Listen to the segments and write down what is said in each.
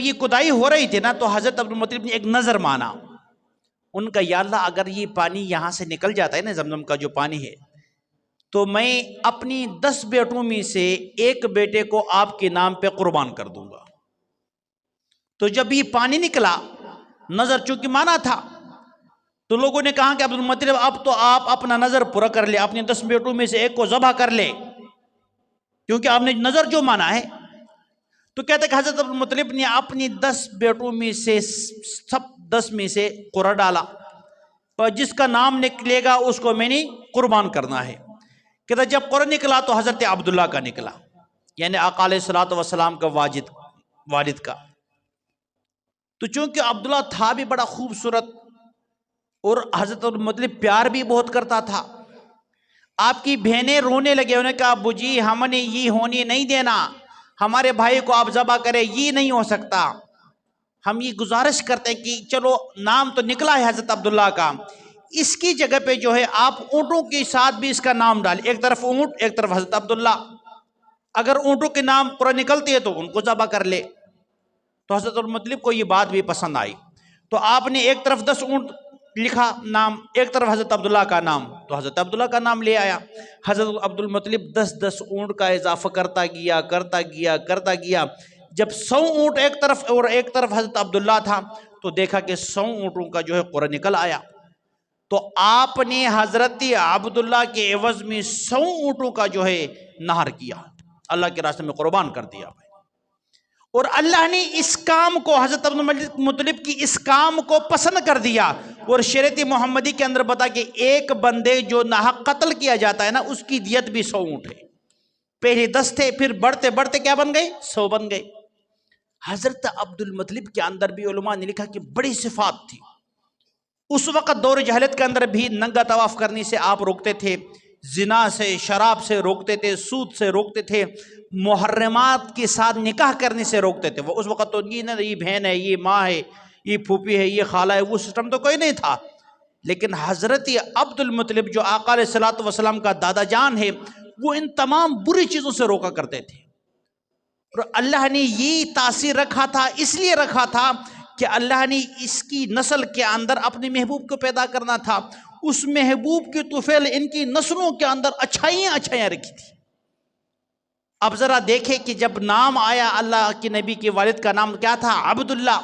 جب یہ کدائی ہو رہی تھی نا تو حضرت عبد المطلب نے ایک نظر مانا، ان کا یا اللہ اگر یہ پانی یہاں سے نکل جاتا ہے نا زمزم کا جو پانی ہے تو میں اپنی 10 بیٹوں میں سے ایک بیٹے کو آپ کے نام پہ قربان کر دوں گا۔ تو جب یہ پانی نکلا، نظر چونکہ مانا تھا، تو لوگوں نے کہا کہ عبد المطلب اب تو آپ اپنا نظر پورا کر لے، اپنی 10 بیٹوں میں سے ایک کو ذبح کر لے، کیونکہ آپ نے نظر جو مانا ہے۔ تو کہتے کہ حضرت عبد المطلب نے اپنی 10 بیٹوں میں سے سب 10 میں سے قرعہ ڈالا، پر جس کا نام نکلے گا اس کو میں نے قربان کرنا ہے۔ کہتا جب قرعہ نکلا تو حضرت عبداللہ کا نکلا، یعنی آقا علیہ الصلوۃ والسلام کا والد کا۔ تو چونکہ عبداللہ تھا بھی بڑا خوبصورت اور حضرت عبد المطلب پیار بھی بہت کرتا تھا، آپ کی بہنیں رونے لگے، انہوں نے کہا ابو جی ہم نے یہ ہونے نہیں دینا، ہمارے بھائی کو آپ ذبح کرے، یہ نہیں ہو سکتا، ہم یہ گزارش کرتے ہیں کہ چلو نام تو نکلا ہے حضرت عبداللہ کا، اس کی جگہ پہ جو ہے آپ اونٹوں کے ساتھ بھی اس کا نام ڈالیں، ایک طرف اونٹ ایک طرف حضرت عبداللہ، اگر اونٹوں کے نام پورا نکلتے ہیں تو ان کو ذبح کر لے۔ تو حضرت المطلب کو یہ بات بھی پسند آئی، تو آپ نے ایک طرف 10 اونٹ لکھا نام، ایک طرف حضرت عبداللہ کا نام، تو حضرت عبداللہ کا نام لے آیا۔ حضرت عبد المطلب 10 اونٹ کا اضافہ کرتا گیا، جب 100 اونٹ ایک طرف اور ایک طرف حضرت عبداللہ تھا تو دیکھا کہ 100 اونٹوں کا جو ہے قرعہ نکل آیا، تو آپ نے حضرت عبداللہ کے عوض میں 100 اونٹوں کا جو ہے نہر کیا، اللہ کے راستے میں قربان کر دیا۔ اور اللہ نے اس کام کو، حضرت عبد المطلب کی اس کام کو پسند کر دیا، اور شریعت محمدی کے اندر بتا کہ ایک بندے جو ناحق قتل کیا جاتا ہے نا اس کی دیت بھی 100 اونٹ ہے، پہلے 10 تھے پھر بڑھتے بڑھتے کیا بن گئے 100 بن گئے۔ حضرت عبد المطلب کے اندر بھی علماء نے لکھا کہ بڑی صفات تھی، اس وقت دور جہالت کے اندر بھی ننگا طواف کرنے سے آپ روکتے تھے، زنا سے شراب سے روکتے تھے، سود سے روکتے تھے، محرمات کے ساتھ نکاح کرنے سے روکتے تھے۔ وہ اس وقت تو یہ بہن ہے، یہ ماں ہے، یہ پھوپھی ہے، یہ خالہ ہے، وہ سسٹم تو کوئی نہیں تھا، لیکن حضرت عبد المطلب جو آقا علیہ الصلوۃ والسلام کا دادا جان ہے وہ ان تمام بری چیزوں سے روکا کرتے تھے، اور اللہ نے یہ تاثیر رکھا تھا، اس لیے رکھا تھا کہ اللہ نے اس کی نسل کے اندر اپنے محبوب کو پیدا کرنا تھا، اس محبوب کی طفیل ان کی نسلوں کے اندر اچھائیاں رکھی تھی۔ اب ذرا دیکھیں کہ جب نام آیا اللہ کے نبی کے والد کا نام کیا تھا عبداللہ،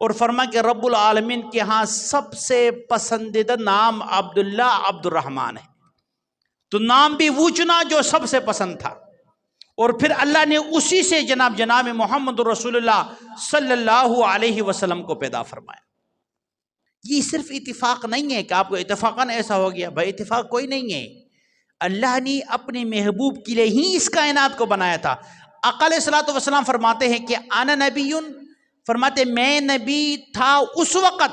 اور فرما کہ رب العالمین کے ہاں سب سے پسندیدہ نام عبداللہ عبد الرحمن ہے، تو نام بھی وہ چنا جو سب سے پسند تھا، اور پھر اللہ نے اسی سے جناب محمد رسول اللہ صلی اللہ علیہ وسلم کو پیدا فرمایا۔ یہ صرف اتفاق نہیں ہے کہ آپ کو اتفاقاً ایسا ہو گیا، بھائی اتفاق کوئی نہیں ہے، اللہ نے اپنے محبوب کے لیے ہی اس کائنات کو بنایا تھا۔ آقا علیہ الصلوۃ والسلام فرماتے ہیں کہ انا نبی، فرماتے میں نبی تھا اس وقت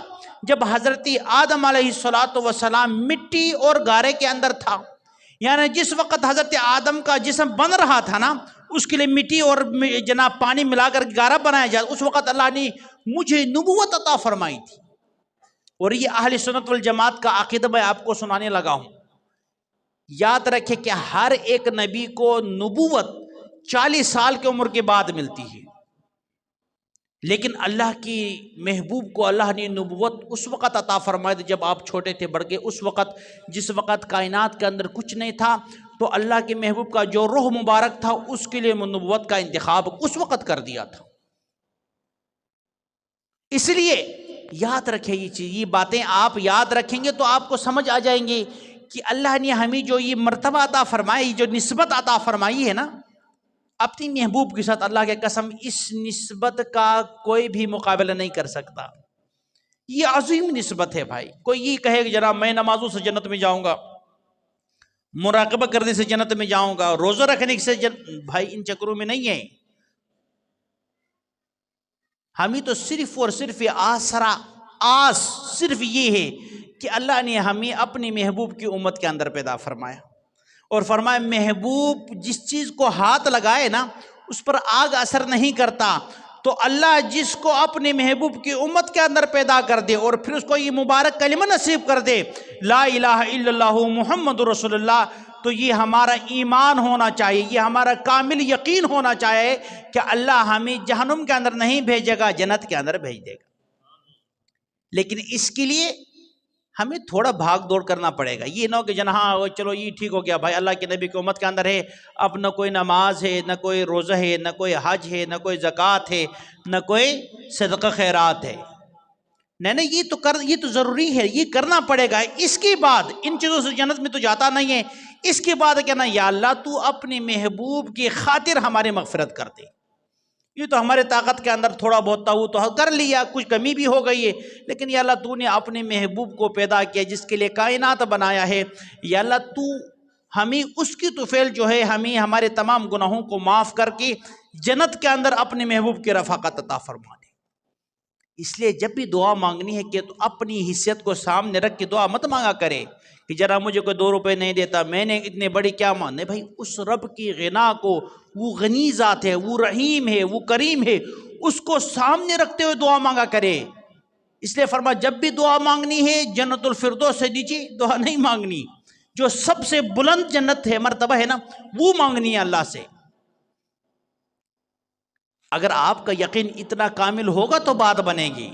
جب حضرت آدم علیہ الصلوۃ والسلام مٹی اور گارے کے اندر تھا، یعنی جس وقت حضرت آدم کا جسم بن رہا تھا نا اس کے لیے مٹی اور جناب پانی ملا کر گارا بنایا جائے، اس وقت اللہ نے مجھے نبوت عطا فرمائی تھی۔ اور یہ اہل سنت والجماعت کا عقیدہ میں آپ کو سنانے لگا ہوں، یاد رکھیں کہ ہر ایک نبی کو نبوت 40 سال کی عمر کے بعد ملتی ہے، لیکن اللہ کی محبوب کو اللہ نے نبوت اس وقت عطا فرمائی تھی جب آپ چھوٹے تھے بڑھ کے، اس وقت جس وقت کائنات کے اندر کچھ نہیں تھا، تو اللہ کے محبوب کا جو روح مبارک تھا اس کے لیے نبوت کا انتخاب اس وقت کر دیا تھا۔ اس لیے یاد رکھیں یہ چیز، یہ باتیں آپ یاد رکھیں گے تو آپ کو سمجھ آ جائیں گے کہ اللہ نے ہمیں جو یہ مرتبہ عطا فرمائی، جو نسبت عطا فرمائی ہے نا اپنی محبوب کے ساتھ، اللہ کے قسم اس نسبت کا کوئی بھی مقابلہ نہیں کر سکتا، یہ عظیم نسبت ہے بھائی۔ کوئی یہ کہے کہ جناب میں نمازوں سے جنت میں جاؤں گا، مراقبہ کرنے سے جنت میں جاؤں گا، روزہ رکھنے سے بھائی ان چکروں میں نہیں ہے، ہمیں تو صرف اور صرف آس صرف یہ ہے کہ اللہ نے ہمیں اپنی محبوب کی امت کے اندر پیدا فرمایا، اور فرمایا محبوب جس چیز کو ہاتھ لگائے نا اس پر آگ اثر نہیں کرتا، تو اللہ جس کو اپنے محبوب کی امت کے اندر پیدا کر دے اور پھر اس کو یہ مبارک کلمہ نصیب کر دے لا الہ الا اللہ محمد رسول اللہ، تو یہ ہمارا ایمان ہونا چاہیے، یہ ہمارا کامل یقین ہونا چاہیے کہ اللہ ہمیں جہنم کے اندر نہیں بھیجے گا، جنت کے اندر بھیج دے گا۔ لیکن اس کے لیے ہمیں تھوڑا بھاگ دوڑ کرنا پڑے گا۔ یہ نہ ہو کہ ہاں چلو یہ ٹھیک ہو گیا بھائی، اللہ کے نبی کی امت کے اندر ہے، اب نہ کوئی نماز ہے، نہ کوئی روزہ ہے، نہ کوئی حج ہے، نہ کوئی زکوٰۃ ہے، نہ کوئی صدقہ خیرات ہے۔ نہیں، یہ تو ضروری ہے، یہ کرنا پڑے گا۔ اس کے بعد ان چیزوں سے جنت میں تو جاتا نہیں ہے، اس کے بعد کہنا یا اللہ تو اپنے محبوب کی خاطر ہماری مغفرت کر دے۔ یہ تو ہمارے طاقت کے اندر تھوڑا بہت تھا، وہ تو کر لیا، کچھ کمی بھی ہو گئی ہے، لیکن یا اللہ تو نے اپنے محبوب کو پیدا کیا جس کے لیے کائنات بنایا ہے، یا اللہ تو ہمیں اس کی طفیل جو ہے ہمیں ہمارے تمام گناہوں کو معاف کر کے جنت کے اندر اپنے محبوب کی رفاقت عطا فرما دے۔ اس لیے جب بھی دعا مانگنی ہے کہ تو اپنی حیثیت کو سامنے رکھ کے دعا مت مانگا کرے کہ ذرا مجھے کوئی 2 روپے نہیں دیتا، میں نے اتنے بڑی کیا ماننے۔ بھائی اس رب کی غنا کو، وہ غنی ذات ہے، وہ رحیم ہے، وہ کریم ہے، اس کو سامنے رکھتے ہوئے دعا مانگا کرے۔ اس لیے فرما جب بھی دعا مانگنی ہے جنت الفردوس سے نیچے دعا نہیں مانگنی، جو سب سے بلند جنت ہے، مرتبہ ہے نا، وہ مانگنی ہے اللہ سے۔ اگر آپ کا یقین اتنا کامل ہوگا تو بات بنے گی،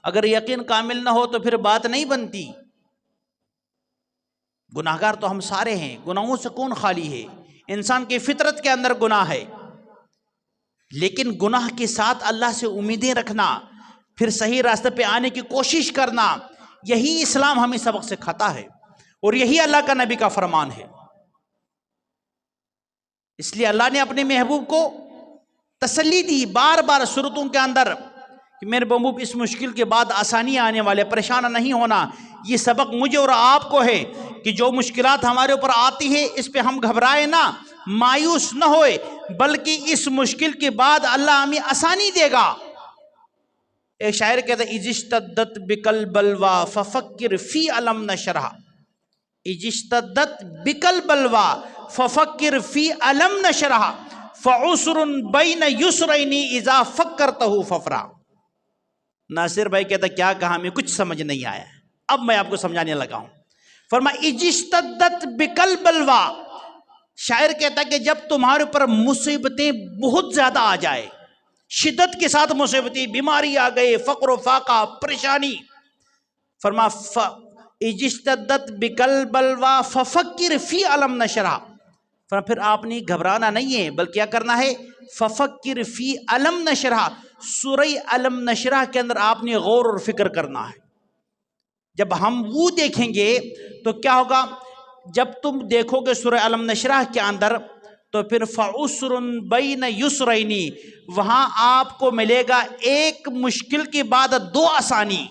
اگر یقین کامل نہ ہو تو پھر بات نہیں بنتی۔ گناہگار تو ہم سارے ہیں، گناہوں سے کون خالی ہے؟ انسان کی فطرت کے اندر گناہ ہے، لیکن گناہ کے ساتھ اللہ سے امیدیں رکھنا، پھر صحیح راستے پہ آنے کی کوشش کرنا، یہی اسلام ہمیں سبق سکھاتا ہے، اور یہی اللہ کا نبی کا فرمان ہے۔ اس لیے اللہ نے اپنے محبوب کو تسلی دی بار بار صورتوں کے اندر کہ میرے محبوب اس مشکل کے بعد آسانی آنے والے، پریشان نہیں ہونا۔ یہ سبق مجھے اور آپ کو ہے کہ جو مشکلات ہمارے اوپر آتی ہے اس پہ ہم گھبرائے نہ، مایوس نہ ہوئے، بلکہ اس مشکل کے بعد اللہ ہمیں آسانی دے گا۔ ایک شاعر کہتا ہے اذ اشتدت بک البلوی ففکر فی علم نشرہ، اذ اشتدت بک البلوی ففکر فی علم نشرہ فعسر بین یسرین اذا فکرتہ ففرح۔ ناصر بھائی کہتا کیا کہا، ہمیں کچھ سمجھ نہیں آیا، اب میں آپ کو سمجھانے لگا ہوں۔ فرمایا اذ اشتدت بک البلوی، شاعر کہتا کہ جب تمہارے اوپر مصیبتیں بہت زیادہ آ جائے، شدت کے ساتھ مصیبتیں، بیماری آ گئے، فقر و فاقہ، پریشانی، فرمایا اذ اشتدت بک البلوی ففکر فی علم نشرہ، پھر آپ نے گھبرانا نہیں ہے بلکہ کیا کرنا ہے، ففکر فی علم نشرہ، سورہ علم نشرہ کے اندر آپ نے غور اور فکر کرنا ہے۔ جب ہم وہ دیکھیں گے تو کیا ہوگا، جب تم دیکھو گے سورہ علم نشرہ کے اندر تو پھر فعسر بین یسرین، وہاں آپ کو ملے گا ایک مشکل کے بعد 2 آسانی،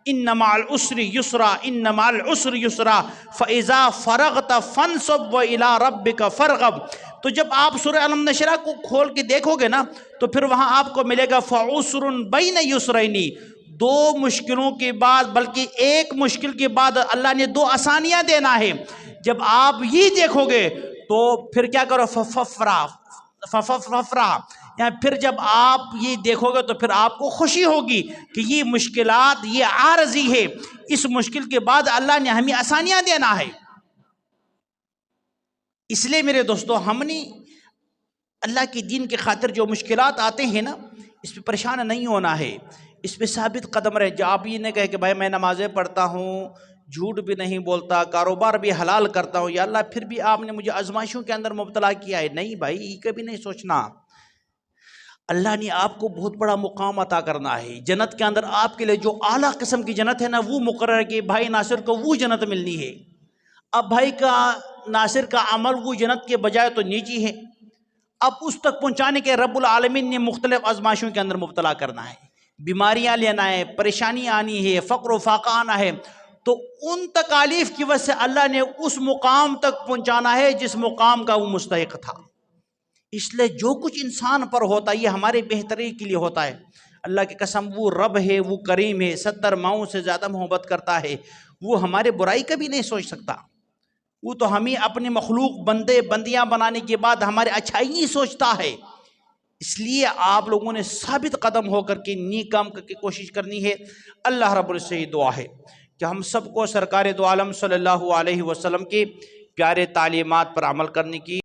ان مع العسر یسرا، ان مع العسر یسرا فاذا فرغت فانصب والى ربک فرغب۔ تو جب آپ سورہ علم نشرہ کو کھول کے دیکھو گے نا تو پھر وہاں آپ کو ملے گا فعسر بین یسرین، 2 مشکلوں کے بعد، بلکہ ایک مشکل کے بعد اللہ نے 2 آسانیاں دینا ہے۔ جب آپ یہ دیکھو گے تو پھر کیا کرو، ففرح، یا پھر جب آپ یہ دیکھو گے تو پھر آپ کو خوشی ہوگی کہ یہ مشکلات یہ عارضی ہے، اس مشکل کے بعد اللہ نے ہمیں آسانیاں دینا ہے۔ اس لیے میرے دوستو، ہم نے اللہ کی دین کے خاطر جو مشکلات آتے ہیں نا، اس پہ پریشان نہیں ہونا ہے، اس پہ ثابت قدم رہے۔ جو آپ یہ نہ کہے کہ بھائی میں نمازیں پڑھتا ہوں، جھوٹ بھی نہیں بولتا، کاروبار بھی حلال کرتا ہوں، یا اللہ پھر بھی آپ نے مجھے آزمائشوں کے اندر مبتلا کیا ہے۔ نہیں بھائی، یہ کبھی نہیں سوچنا۔ اللہ نے آپ کو بہت بڑا مقام عطا کرنا ہے، جنت کے اندر آپ کے لیے جو اعلیٰ قسم کی جنت ہے نا، وہ مقرر ہے کہ بھائی ناصر کو وہ جنت ملنی ہے۔ اب بھائی کا ناصر کا عمل وہ جنت کے بجائے تو نیچی ہے، اب اس تک پہنچانے کے رب العالمین نے مختلف آزمائشوں کے اندر مبتلا کرنا ہے، بیماریاں لینا ہے، پریشانی آنی ہے، فقر و فاقہ آنا ہے، تو ان تکالیف کی وجہ سے اللہ نے اس مقام تک پہنچانا ہے جس مقام کا وہ مستحق تھا۔ اس لیے جو کچھ انسان پر ہوتا ہے یہ ہمارے بہتری کے لیے ہوتا ہے۔ اللہ کی قسم، وہ رب ہے، وہ کریم ہے، 70 ماؤں سے زیادہ محبت کرتا ہے، وہ ہمارے برائی کبھی نہیں سوچ سکتا۔ وہ تو ہمیں اپنے مخلوق بندے بندیاں بنانے کے بعد ہمارے اچھائی ہی سوچتا ہے۔ اس لیے آپ لوگوں نے ثابت قدم ہو کر کے نیک کام کر کے کوشش کرنی ہے۔ اللہ رب العزت سے دعا ہے کہ ہم سب کو سرکار دو عالم صلی اللہ علیہ وسلم کے پیارے تعلیمات پر عمل کرنے کی